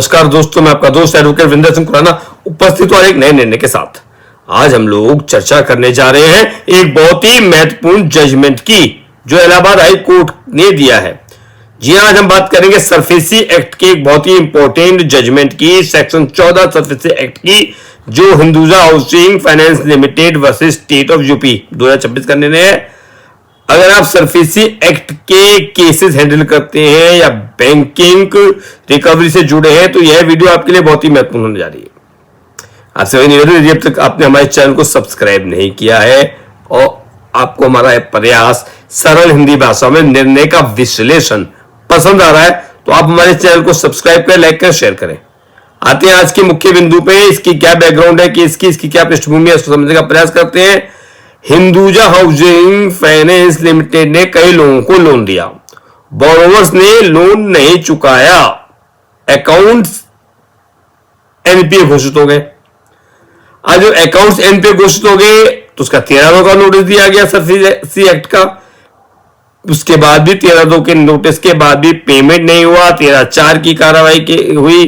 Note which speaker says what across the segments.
Speaker 1: नमस्कार दोस्तों, मैं आपका दोस्त एडवोकेट विंदर सिंह खुराना उपस्थित और एक नए निर्णय के साथ आज हम लोग चर्चा करने जा रहे हैं एक बहुत ही महत्वपूर्ण जजमेंट की जो इलाहाबाद हाई कोर्ट ने दिया है। जी आज हम बात करेंगे सरफेसी एक्ट के एक बहुत ही इंपॉर्टेंट जजमेंट की, सेक्शन 14 सरफेसी एक्ट की, जो Hinduja housing finance limited versus state of UP 2026 का निर्णय है। अगर आप सरफेसी एक्ट के केसेस हैंडल करते हैं या बैंकिंग रिकवरी से जुड़े हैं तो यह वीडियो आपके लिए बहुत ही महत्वपूर्ण होने जा रही है। आपसे वही निवेदन, यदि अब तक आपने हमारे चैनल को सब्सक्राइब नहीं किया है और आपको हमारा प्रयास सरल हिंदी भाषा में निर्णय का विश्लेषण पसंद आ रहा है तो आप हमारे चैनल को सब्सक्राइब करें, लाइक करें, शेयर करें। आते हैं आज के मुख्य बिंदु पे। इसकी क्या बैकग्राउंड है कि इसकी क्या पृष्ठभूमि है उसको समझने का प्रयास करते हैं। हिंदुजा हाउसिंग फाइनेंस लिमिटेड ने कई लोगों को लोन दिया, बोरोवर्स ने लोन नहीं चुकाया, अकाउंट्स एनपीए घोषित हो गए। आज जो अकाउंट्स एनपीए घोषित हो गए तो उसका 13 का नोटिस दिया गया सरफेसी एक्ट का। उसके बाद भी 13 के नोटिस के बाद भी पेमेंट नहीं हुआ। 13/4 की कार्रवाई हुई,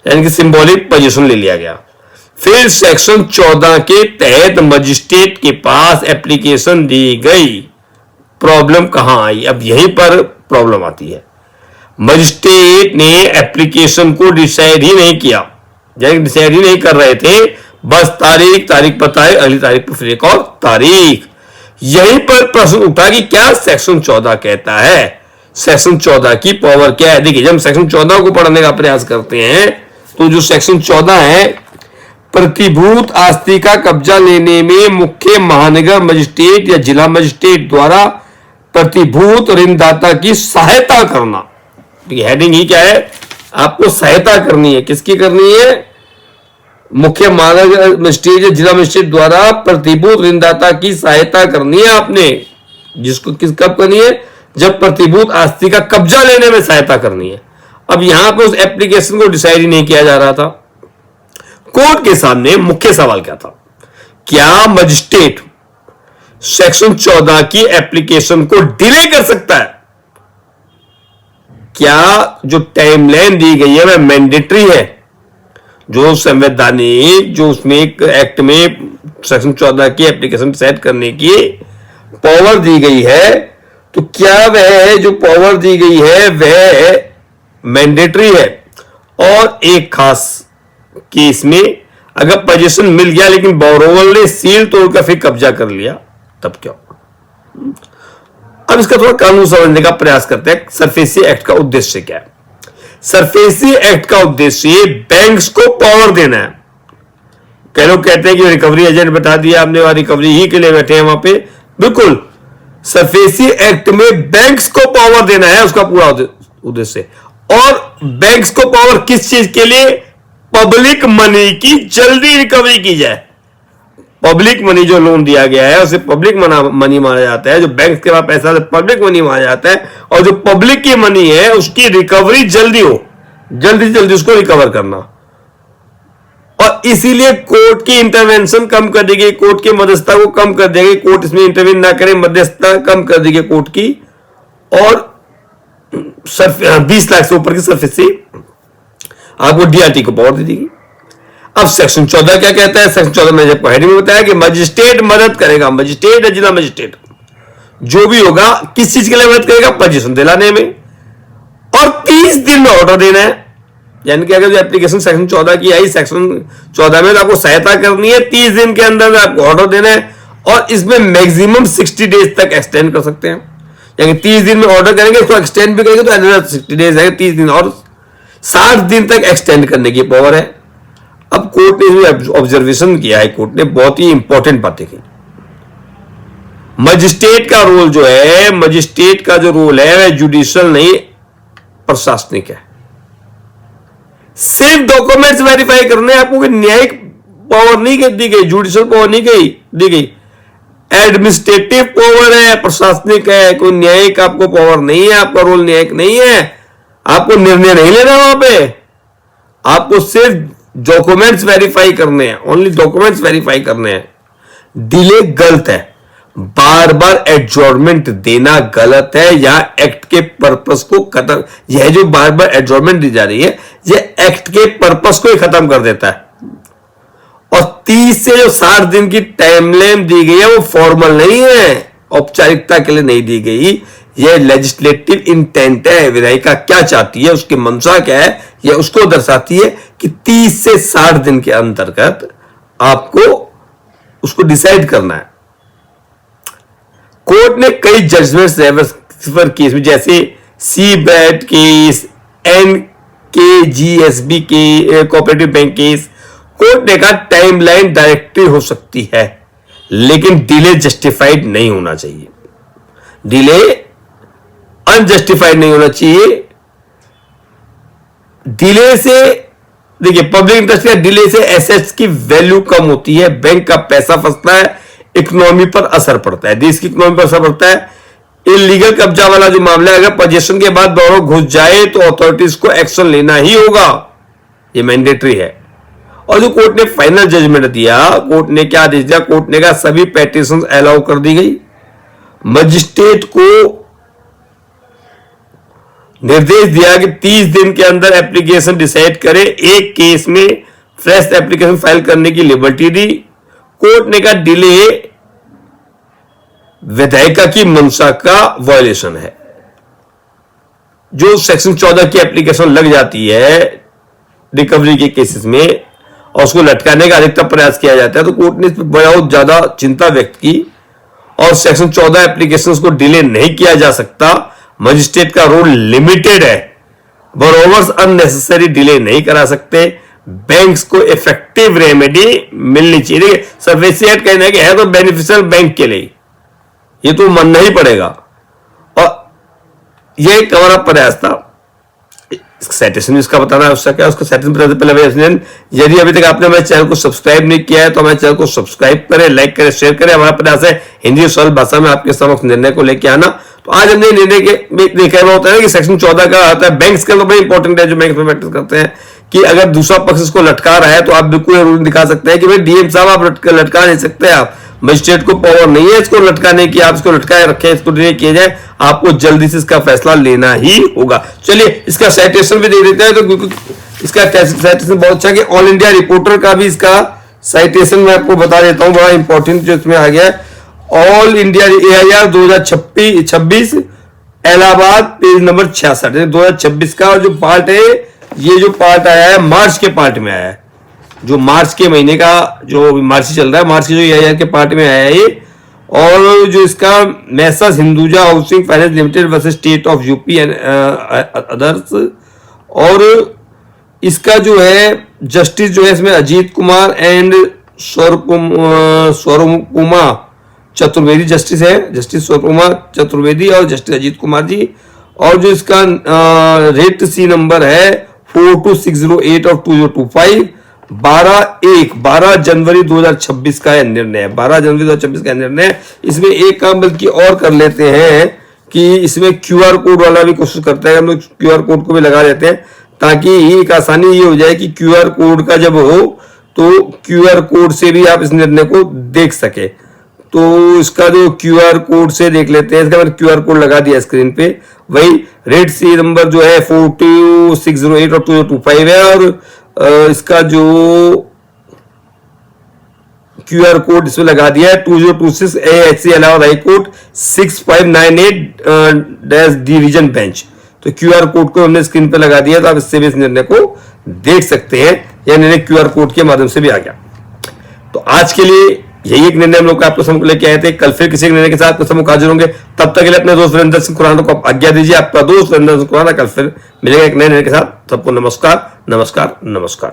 Speaker 1: यानी कि सिंबॉलिक पोजीशन ले लिया गया। फिर सेक्शन 14 के तहत मजिस्ट्रेट के पास एप्लीकेशन दी गई। प्रॉब्लम कहां आई? अब यहीं पर प्रॉब्लम आती है। मजिस्ट्रेट ने एप्लीकेशन को डिसाइड ही नहीं किया, यानी डिसाइड ही नहीं कर रहे थे, बस तारीख बताए, अगली तारीख पर फिर एक और तारीख। यहीं पर प्रश्न उठा कि क्या सेक्शन 14 कहता है। सेक्शन 14 की पावर क्या है? देखिए, जब हम सेक्शन 14 को पढ़ने का प्रयास करते हैं तो जो सेक्शन 14 है, प्रतिभूत आस्ति का कब्जा लेने में मुख्य महानगर मजिस्ट्रेट या जिला मजिस्ट्रेट द्वारा प्रतिभूत ऋणदाता की सहायता करना। हेडिंग ही क्या है? आपको सहायता करनी है। किसकी करनी है? मुख्य महानगर मजिस्ट्रेट या जिला मजिस्ट्रेट द्वारा प्रतिभूत ऋणदाता की सहायता करनी है आपने। जिसको कब करनी है? जब प्रतिभूत आस्ति का कब्जा लेने में सहायता करनी है। अब यहां पर उस एप्लीकेशन को डिसाइड ही नहीं किया जा रहा था। कोर्ट के सामने मुख्य सवाल क्या था? क्या मजिस्ट्रेट सेक्शन 14 की एप्लीकेशन को डिले कर सकता है? क्या जो टाइमलाइन दी गई है वह मैंडेटरी है? जो संवैधानिक, जो उसमें एक एक्ट में सेक्शन 14 की एप्लीकेशन सेट करने की पावर दी गई है, तो क्या वह जो पावर दी गई है वह मैंडेटरी है? और एक खास केस में अगर पोजीशन मिल गया लेकिन बोरोवर ने सील तोड़कर फिर कब्जा कर लिया, तब क्या होगा? अब इसका थोड़ा कानून समझने का प्रयास करते हैं। सरफेसी एक्ट का उद्देश्य क्या है? सरफेसी एक्ट का उद्देश्य बैंक्स को पावर देना है। कई लोग कहते हैं कि रिकवरी एजेंट बता दिया आपने, वहां रिकवरी ही के लिए बैठे हैं वहां पे। बिल्कुल, सरफेसी एक्ट में बैंक्स को पावर देना है, उसका पूरा उद्देश्य। और बैंक्स को पावर किस चीज के लिए? पब्लिक मनी की जल्दी रिकवरी की जाए। पब्लिक मनी जो लोन दिया गया है उसे पब्लिक मनी माना जाता है। जो बैंक के पास पैसा है पब्लिक मनी माना जाता है, और जो पब्लिक की मनी है उसकी रिकवरी जल्दी हो, जल्दी से जल्दी उसको रिकवर करना। और इसीलिए कोर्ट की इंटरवेंशन कम कर देगी, कोर्ट की मध्यस्थता को कम कर देगी। कोर्ट इसमें इंटरवीन ना करे, मध्यस्थता कम कर देगी कोर्ट की। और 20 लाख से ऊपर की सरफेसी आपको डीआरटी को पावर दे देगी। अब सेक्शन 14 क्या कहता है? सेक्शन 14 में जब हेडिंग में बताया कि मजिस्ट्रेट मदद करेगा, मजिस्ट्रेट या जिला मजिस्ट्रेट जो भी होगा, किस चीज के लिए मदद करेगा? पोजीशन दिलाने में। और 30 दिन में ऑर्डर देना है। यानी कि अगर जो एप्लीकेशन सेक्शन 14 की आई, सेक्शन 14 में तो आपको सहायता करनी है, 30 दिन के अंदर आपको ऑर्डर देना है। और इसमें मैक्सिमम 60 डेज तक एक्सटेंड कर सकते हैं। यानी 30 दिन में ऑर्डर करेंगे, इसको एक्सटेंड भी करेंगे तो अनदर 60 डेज है, 30 दिन और 60 दिन तक एक्सटेंड करने की पावर है। अब कोर्ट ने ऑब्जर्वेशन किया है, कोर्ट ने बहुत ही इंपॉर्टेंट बातें की। मजिस्ट्रेट का रोल जो है, मजिस्ट्रेट का जो रोल है वह जुडिशियल नहीं प्रशासनिक है। सिर्फ डॉक्यूमेंट्स वेरीफाई करने, आपको न्यायिक पावर नहीं दी गई, जुडिशियल पावर नहीं दी गई। एडमिनिस्ट्रेटिव पावर है, प्रशासनिक है। कोई न्यायिक आपको पावर नहीं है, आपका रोल न्यायिक नहीं है। आपको निर्णय नहीं लेना वहां पे, आपको सिर्फ डॉक्यूमेंट्स वेरीफाई करने हैं, ओनली डॉक्यूमेंट्स वेरीफाई करने हैं। डिले गलत है। बार बार एडजॉर्नमेंट देना गलत है। यहां एक्ट के पर्पस को खत्म, यह जो बार बार एडजॉर्नमेंट दी जा रही है, यह एक्ट के पर्पस को ही खत्म कर देता है। और 30 से जो 60 दिन की टाइमलाइन दी गई है वो फॉर्मल नहीं है, औपचारिकता के लिए नहीं दी गई। यह लेजिस्लेटिव इंटेंट है, विधायिका क्या चाहती है, उसकी मंशा क्या है, यह उसको दर्शाती है कि 30 से 60 दिन के अंतर्गत आपको उसको डिसाइड करना है। कोर्ट ने कई जजमेंट्स रेफर केस में, जैसे सीबैट केस, NKGSB के कोऑपरेटिव बैंक केस, कोर्ट ने कहा टाइमलाइन डायरेक्टिव हो सकती है लेकिन डिले जस्टिफाइड नहीं होना चाहिए, डिले अनजस्टिफाइड नहीं होना चाहिए। डिले से देखिए, पब्लिक इंटरेस्ट का डिले से एसेट्स की वैल्यू कम होती है, बैंक का पैसा फंसता है, इकोनॉमी पर असर पड़ता है, देश की इकोनॉमी पर असर पड़ता है। इलीगल कब्जा वाला जो मामला है, अगर पोजीशन के बाद दोनों घुस जाए तो अथॉरिटीज को एक्शन लेना ही होगा, ये मैंडेटरी है। और जो कोर्ट ने फाइनल जजमेंट दिया, कोर्ट ने क्या आदेश दिया, कोर्ट ने कहा सभी पेटिशन अलाउ कर दी गई। मजिस्ट्रेट को निर्देश दिया कि 30 दिन के अंदर एप्लीकेशन डिसाइड करे, एक केस में फ्रेश एप्लीकेशन फाइल करने की लिबर्टी दी। कोर्ट ने कहा डिले विधायिका की मंशा का वायलेशन है। जो सेक्शन 14 की एप्लीकेशन लग जाती है रिकवरी के केसेस में और उसको लटकाने का अधिकतम प्रयास किया जाता है, तो कोर्ट ने इस पर बहुत ज्यादा चिंता व्यक्त की और सेक्शन 14 एप्लीकेशन को डिले नहीं किया जा सकता। मजिस्ट्रेट का रोल लिमिटेड है, बरोवर्स अननेसेसरी डिले नहीं करा सकते। बैंक्स को इफेक्टिव रेमेडी मिलनी चाहिए। सफिशिएंट कहने के है तो बेनिफिशियल बैंक के लिए, ये तो मानना ही पड़ेगा। और ये कवर अप प्रयास था। साइटेशन इसका बताना है, उसका क्या, उसका साइटेशन बताने से पहले यदि अभी तक आपने हमारे चैनल को सब्सक्राइब नहीं किया है तो हमारे चैनल को सब्सक्राइब करें, लाइक करें, शेयर करें। हमारा प्रयास है हिंदी और सरल भाषा में आपके समक्ष निर्णय को लेकर आना। तो आज हमने निर्णय के देखा होता है कि सेक्शन 14 का आता है, बैंक्स के लिए बड़ा इंपॉर्टेंट है, जो बैंक में प्रैक्टिस करते हैं कि अगर दूसरा पक्ष इसको लटका रहा है तो आप बिल्कुल रूल दिखा सकते हैं कि भाई डीएम साहब आप लटका नहीं सकते, आप मजिस्ट्रेट को पावर नहीं है इसको लटकाने की, आप इसको लटकाए रखें, इसको डिले किया जाए, आपको जल्दी से इसका फैसला लेना ही होगा। चलिए इसका साइटेशन भी दे देते हैं। तो इसका साइटेशन बहुत अच्छा कि ऑल इंडिया रिपोर्टर का भी इसका साइटेशन मैं आपको बता देता हूं, बड़ा इंपॉर्टेंट जो इसमें आ गया। All India AIR 2026 Allahabad, page number 66 2026 का। और जो पार्ट है, ये जो पार्ट आया है मार्च के पार्ट में आया है, जो मार्च के महीने का जो मार्च चल रहा है, मार्च के जो AIR के पार्ट में आया है ये। और जो इसका Messrs Hinduja housing finance limited versus state of UP and others. और इसका जो है जस्टिस जो है इसमें अजीत कुमार एंड स्वरूपकुमा चतुर्वेदी जस्टिस है, जस्टिस स्वरूपकुमार चतुर्वेदी और जस्टिस अजीत कुमार जी। और जो इसका रेट सी नंबर है 42608 ऑफ 2025, 12 जनवरी 2026 का निर्णय है, 12 जनवरी 2026 का निर्णय। इसमें एक काम बल्कि और कर लेते हैं कि इसमें QR कोड वाला भी कोशिश करते हैं, हम लोग QR कोड को भी लगा देते हैं ताकि एक आसानी ये हो जाए कि QR कोड का जब हो तो QR कोड से भी आप इस निर्णय को देख सके। तो इसका जो QR कोड से देख लेते हैं, इसका मैंने QR कोड लगा दिया स्क्रीन पे। वही रेट सी नंबर जो है 42608 और 2025 है। और इसका जो QR कोड इसमें लगा दिया है 2026 AHC Allahabad high court 6598 division bench. तो QR कोड को हमने स्क्रीन पे लगा दिया, तो आप इससे भी इस निर्णय को देख सकते हैं। यह निर्णय QR कोड के माध्यम से भी आ गया। तो आज के लिए यही एक निर्णय हम लोग आपको समूह लेके आए थे। कल फिर किसी निर्णय के साथ समूह हाजिर होंगे। तब तक के लिए अपने दोस्त वीरेंद्र सिंह खुराना को आज्ञा दीजिए। आपका दोस्त वीरेंद्र सिंह खुराना कल फिर मिलेगा एक नए निर्णय के साथ। सबको नमस्कार, नमस्कार, नमस्कार।